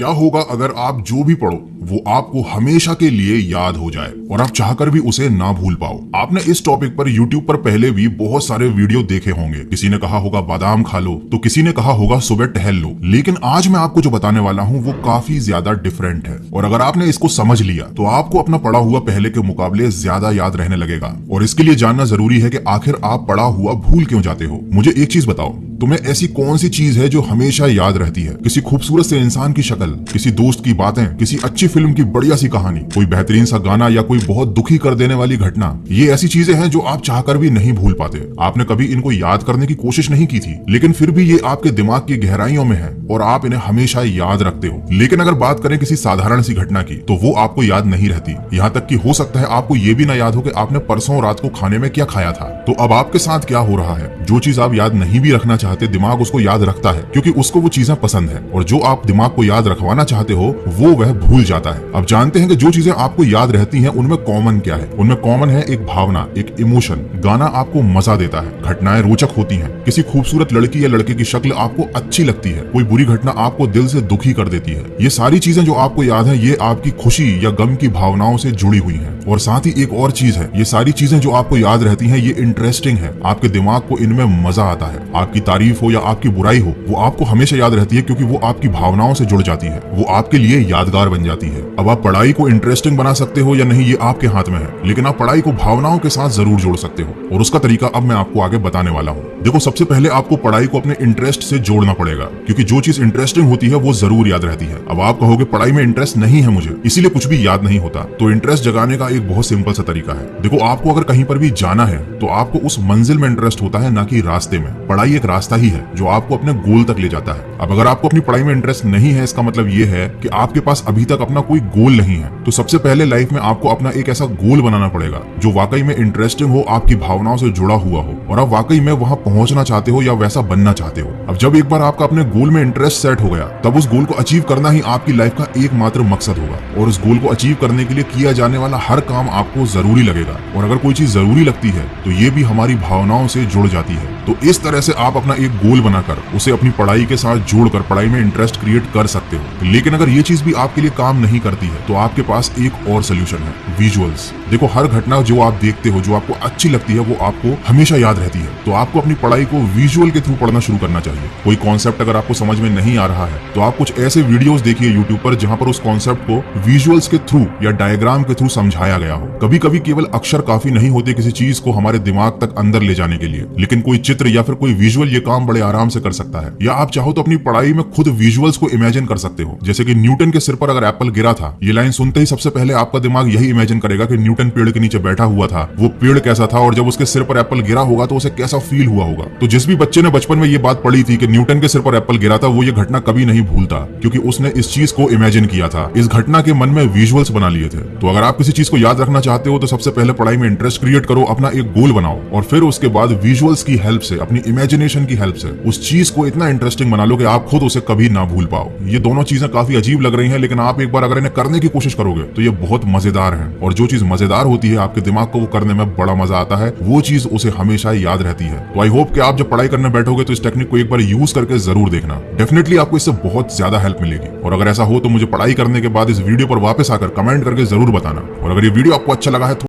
क्या होगा अगर आप जो भी पढ़ो वो आपको हमेशा के लिए याद हो जाए और आप चाहकर भी उसे ना भूल पाओ। आपने इस टॉपिक पर YouTube पर पहले भी बहुत सारे वीडियो देखे होंगे। किसी ने कहा होगा बादाम खा लो, तो किसी ने कहा होगा सुबह टहल लो। लेकिन आज मैं आपको जो बताने वाला हूँ वो काफी ज्यादा डिफरेंट है और अगर आपने इसको समझ लिया तो आपको अपना पढ़ा हुआ पहले के मुकाबले ज्यादा याद रहने लगेगा। और इसके लिए जानना जरूरी है कि आखिर आप पढ़ा हुआ भूल क्यों जाते हो। मुझे एक चीज बताओ, तुम्हें ऐसी कौन सी चीज है जो हमेशा याद रहती है? किसी खूबसूरत से इंसान की शक्ल, किसी दोस्त की बातें, किसी अच्छी फिल्म की बढ़िया सी कहानी, कोई बेहतरीन सा गाना या कोई बहुत दुखी कर देने वाली घटना। ये ऐसी चीजें हैं जो आप चाहकर भी नहीं भूल पाते। आपने कभी इनको याद करने की कोशिश नहीं की थी, लेकिन फिर भी ये आपके दिमाग की गहराइयों में है और आप इन्हें हमेशा याद रखते हो। लेकिन अगर बात करें किसी साधारण सी घटना की, तो वो आपको याद नहीं रहती। यहाँ तक कि हो सकता है आपको ये भी ना याद हो कि आपने परसों रात को खाने में क्या खाया था। तो अब आपके साथ क्या हो रहा है? जो चीज आप याद नहीं भी रखना चाहते, दिमाग उसको याद रखता है क्योंकि उसको वो चीजें पसंद है, और जो आप दिमाग को याद रखवाना चाहते हो वो वह भूल जाता है। अब जानते हैं कि जो चीजें आपको याद रहती हैं उनमें कॉमन क्या है। उनमें कॉमन है एक भावना, एक इमोशन। गाना आपको मजा देता है, घटनाएं रोचक होती हैं, किसी खूबसूरत लड़की या लड़के की शक्ल आपको अच्छी लगती है, कोई बुरी घटना आपको दिल से दुखी कर देती है। ये सारी चीजें जो आपको याद है ये आपकी खुशी या गम की भावनाओं से जुड़ी हुई है। और साथ ही एक और चीज है, ये सारी चीजें जो आपको याद रहती हैं ये इंटरेस्टिंग है। आपके दिमाग को इनमें मजा आता है। आपकी तारीफ हो या आपकी बुराई हो, वो आपको हमेशा याद रहती है क्योंकि वो आपकी भावनाओं से जुड़ जाती है, वो आपके लिए यादगार बन जाती है। अब आप पढ़ाई को इंटरेस्टिंग बना सकते हो या नहीं ये आपके हाथ में है, लेकिन आप पढ़ाई को भावनाओं के साथ जरूर जोड़ सकते हो और उसका तरीका अब मैं आपको आगे बताने वाला हूँ। देखो, सबसे पहले आपको पढ़ाई को अपने इंटरेस्ट से जोड़ना पड़ेगा, क्योंकि जो चीज इंटरेस्टिंग होती है वो जरूर याद रहती है। अब आप कहोगे पढ़ाई में इंटरेस्ट नहीं है मुझे, इसीलिए कुछ भी याद नहीं होता। तो इंटरेस्ट जगाने का एक बहुत सिंपल सा तरीका है। देखो, आपको अगर कहीं पर भी जाना है तो आपको उस मंजिल में इंटरेस्ट होता है, ना कि रास्ते में। पढ़ाई एक रास्ता ही है जो आपको अपने गोल तक ले जाता है। अब अगर आपको अपनी पढ़ाई में इंटरेस्ट नहीं है, इसका मतलब ये है कि आपके पास अभी तक अपना कोई गोल नहीं है। तो सबसे पहले लाइफ में आपको अपना एक ऐसा गोल बनाना पड़ेगा जो वाकई में इंटरेस्टिंग हो, आपकी भावनाओं से जुड़ा हुआ हो और आप वाकई में वहां पहुंचना चाहते हो या वैसा बनना चाहते हो। अब जब एक बार आपका अपने गोल में इंटरेस्ट सेट हो गया, तब उस गोल को अचीव करना ही आपकी लाइफ का एकमात्र मकसद होगा। और उस गोल को अचीव करने के लिए किया जाने वाला हर काम आपको जरूरी लगेगा। और अगर कोई चीज जरूरी लगती है तो ये भी हमारी भावनाओं से जुड़ जाती है। तो इस तरह से आप अपना एक गोल बनाकर उसे अपनी पढ़ाई के साथ जोड़कर पढ़ाई में इंटरेस्ट क्रिएट कर सकते हो। लेकिन अगर ये चीज भी आपके लिए काम नहीं करती है तो आपके पास एक और सोल्यूशन है, विजुअल्स। देखो, हर घटना जो आप देखते हो, जो आपको अच्छी लगती है, वो आपको हमेशा याद रहती है। तो आपको अपनी पढ़ाई को विजुअल के थ्रू पढ़ना शुरू करना चाहिए। कोई कॉन्सेप्ट अगर आपको समझ में नहीं आ रहा है तो आप कुछ ऐसे वीडियोस देखिए यूट्यूब पर जहां पर उस कॉन्सेप्ट को विजुअल्स के थ्रू या डायग्राम के थ्रू समझाया गया हो। कभी कभी केवल अक्षर काफी नहीं होते किसी चीज को हमारे दिमाग तक अंदर ले जाने के लिए, लेकिन कोई चित्र या फिर कोई विजुअल ये काम बड़े आराम से कर सकता है। या आप चाहो तो अपनी पढ़ाई में खुद विजुअल्स को इमेजिन कर सकते हो। जैसे कि न्यूटन के सिर पर अगर एप्पल गिरा था, ये लाइन सुनते ही सबसे पहले आपका दिमाग यही इमेजिन करेगा कि न्यूटन पेड़ के नीचे बैठा हुआ था, वो पेड़ कैसा था और जब उसके सिर पर एप्पल गिरा होगा तो उसे कैसा फील हुआ होगा। तो जिस भी बच्चे ने बचपन में ये बात पढ़ी थी कि न्यूटन के सिर पर एप्पल गिरा था, वो ये घटना कभी नहीं भूलता, क्योंकि उसने इस चीज को इमेजिन किया था, इस घटना के मन में विजुअल्स बना लिए थे। तो अगर आप किसी चीज को याद रखना चाहते हो तो सबसे पहले पढ़ाई में इंटरेस्ट क्रिएट करो, अपना एक गोल बनाओ और फिर उसके बाद विजुअल्स की हेल्प से, अपनी इमेजिनेशन की हेल्प से उस चीज को इतना इंटरेस्टिंग बना लो कि आप खुद उसे कभी ना भूल पाओ। ये दोनों चीजें काफी अजीब लग रही हैं, लेकिन आप एक बार अगर इन्हें करने की कोशिश करोगे तो ये बहुत मजेदार है। और जो चीज मजेदार होती है, आपके दिमाग को वो करने में बड़ा मजा आता है, वो चीज उसे हमेशा याद रहती है। तो आई होप कि आप जब पढ़ाई करने बैठोगे तो इस टेक्निक को एक बार यूज करके जरूर देखना। डेफिनेटली आपको इससे बहुत ज्यादा हेल्प मिलेगी। और अगर ऐसा हो तो मुझे पढ़ाई करने के बाद इस वीडियो पर वापस आकर कमेंट करके जरूर बताना। और अगर ये वीडियो आपको अच्छा लगा है तो